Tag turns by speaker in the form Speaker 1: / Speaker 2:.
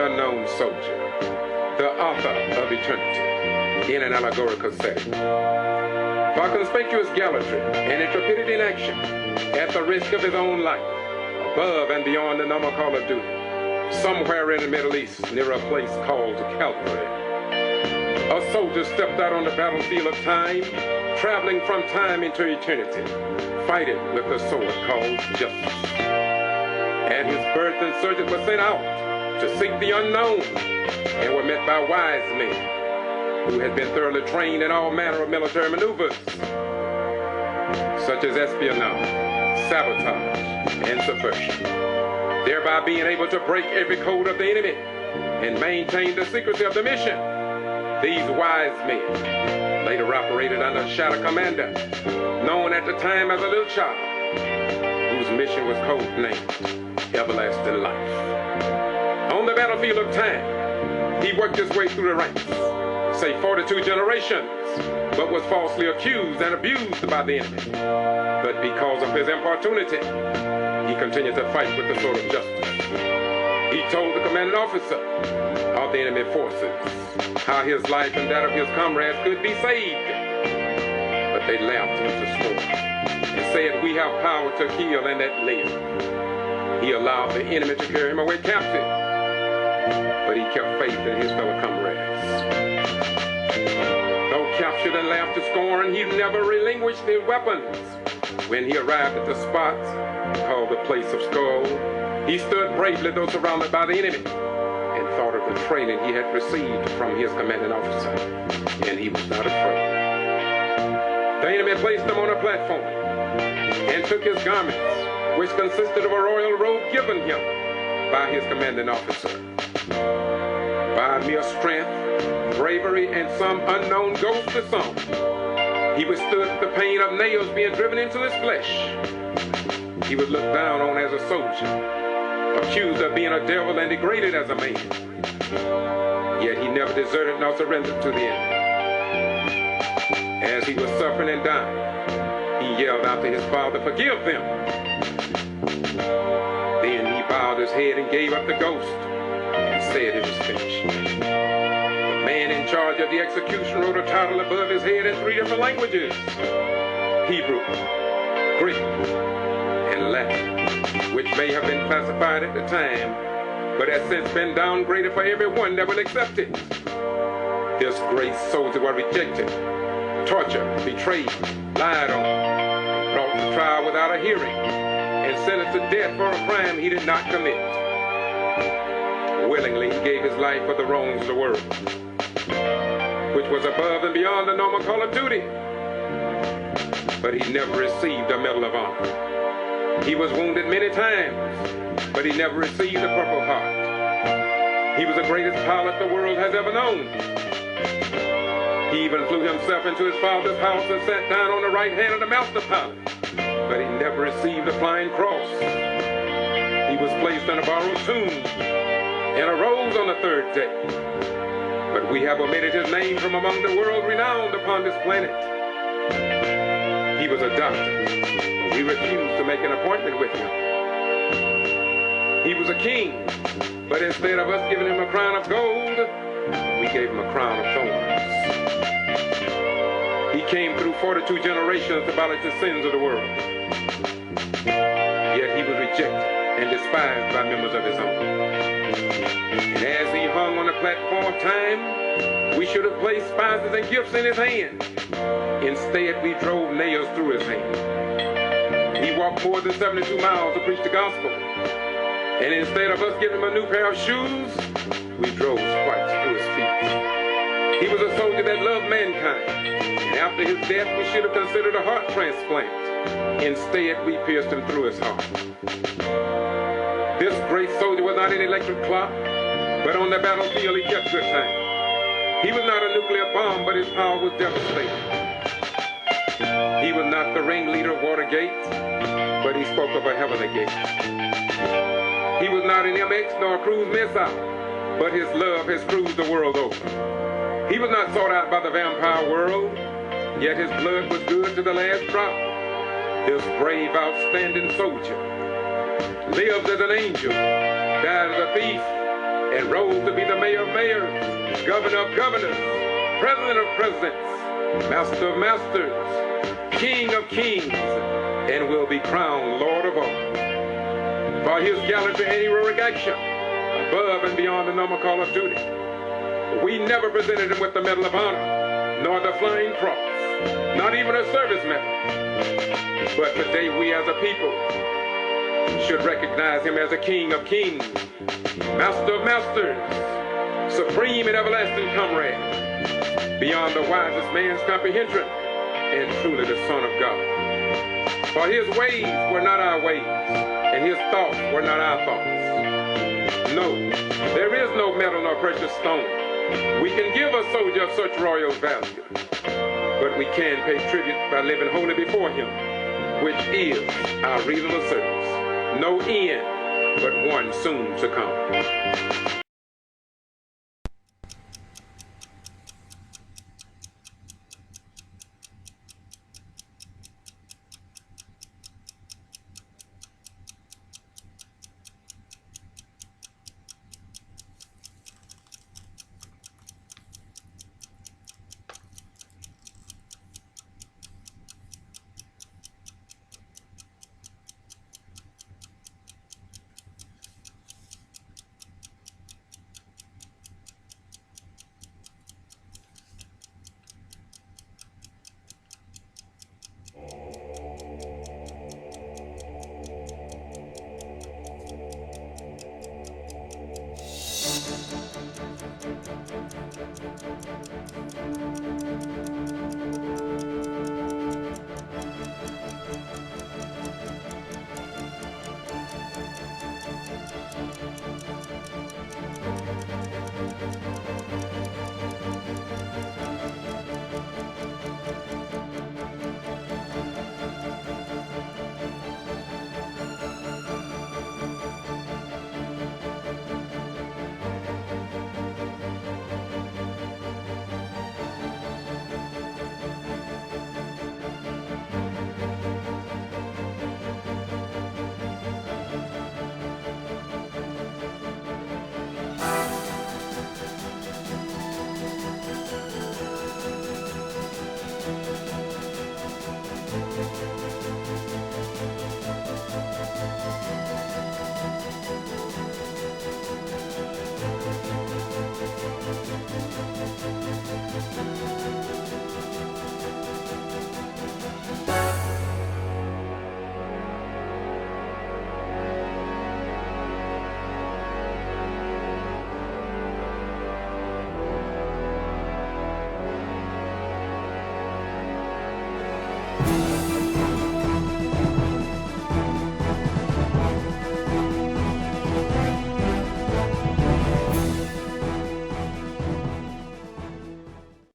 Speaker 1: unknown soldier, the author of eternity, in an allegorical setting. For conspicuous gallantry and intrepidity in action, at the risk of his own life, above and beyond the normal call of duty, somewhere in the Middle East, near a place called Calvary, a soldier stepped out on the battlefield of time, traveling from time into eternity, fighting with the sword called justice. And his birth and surgeons were sent out to seek the unknown, and were met by wise men who had been thoroughly trained in all manner of military maneuvers, such as espionage, sabotage, and subversion, thereby being able to break every code of the enemy and maintain the secrecy of the mission. These wise men later operated under a shadow commander, known at the time as a little child, whose mission was codenamed Everlasting Life. On the battlefield of time, he worked his way through the ranks, say 42 generations, but was falsely accused and abused by the enemy. But because of his importunity, he continued to fight with the sword of justice. He told the commanding officer of the enemy forces how his life and that of his comrades could be saved. But they laughed him to scorn and said, "We have power to kill and that live." He allowed the enemy to carry him away captive, but he kept faith in his fellow comrades. Though captured and laughed to scorn, he never relinquished his weapons. When he arrived at the spot called the Place of Skull, he stood bravely though surrounded by the enemy, and thought of the training he had received from his commanding officer, and he was not afraid. The enemy placed him on a platform and took his garments, which consisted of a royal robe given him by his commanding officer. By mere strength, bravery, and some unknown ghost to some, he withstood the pain of nails being driven into his flesh. He was looked down on as a soldier, accused of being a devil and degraded as a man. Yet he never deserted nor surrendered to the enemy. As he was suffering and dying, he yelled out to his father, "Forgive them." Then he bowed his head and gave up the ghost and said it was finished. The man in charge of the execution wrote a title above his head in 3 different languages: Hebrew, Greek, and Latin, which may have been classified at the time, but has since been downgraded for everyone that will accept it. This great soldier was rejected, tortured, betrayed, lied on, and brought to trial without a hearing, and sentenced to death for a crime he did not commit. Willingly, he gave his life for the wrongs of the world, which was above and beyond the normal call of duty. But he never received a Medal of Honor. He was wounded many times, but he never received the Purple Heart. He was the greatest pilot the world has ever known. He even flew himself into his father's house and sat down on the right hand of the master pilot, but he never received the flying cross. He was placed in a borrowed tomb and arose on the 3rd day. But we have omitted his name from among the world renowned upon this planet. He was a doctor. We refused to make an appointment with him. He was a king, but instead of us giving him a crown of gold, we gave him a crown of thorns. He came through 42 generations to abolish the sins of the world. Yet he was rejected and despised by members of his own. And as he hung on the platform of time, we should have placed spices and gifts in his hand. Instead, we drove nails through his hand. He walked more than 72 miles to preach the gospel. And instead of us giving him a new pair of shoes, we drove spikes through his feet. He was a soldier that loved mankind. And after his death, we should have considered a heart transplant. Instead, we pierced him through his heart. This great soldier was not an electric clock, but on the battlefield he kept good time. He was not a nuclear bomb, but his power was devastating. He was not the ringleader of Watergate, but he spoke of a heavenly gate. He was not an MX nor a cruise missile, but his love has cruised the world over. He was not sought out by the vampire world, yet his blood was good to the last drop. This brave, outstanding soldier lived as an angel, died as a thief, and rose to be the mayor of mayors, governor of governors, president of presidents, master of masters, king of kings, and will be crowned Lord of all. For his gallantry and heroic action, above and beyond the normal call of duty, we never presented him with the Medal of Honor, nor the Flying Cross, not even a service medal. But today we as a people should recognize him as a King of kings, Master of masters, supreme and everlasting comrade, beyond the wisest man's comprehension, and truly the Son of God. For his ways were not our ways, and his thoughts were not our thoughts. No, there is no metal nor precious stone we can give a soldier of such royal value, but we can pay tribute by living holy before him, which is our reasonable service. No end, but one soon to come.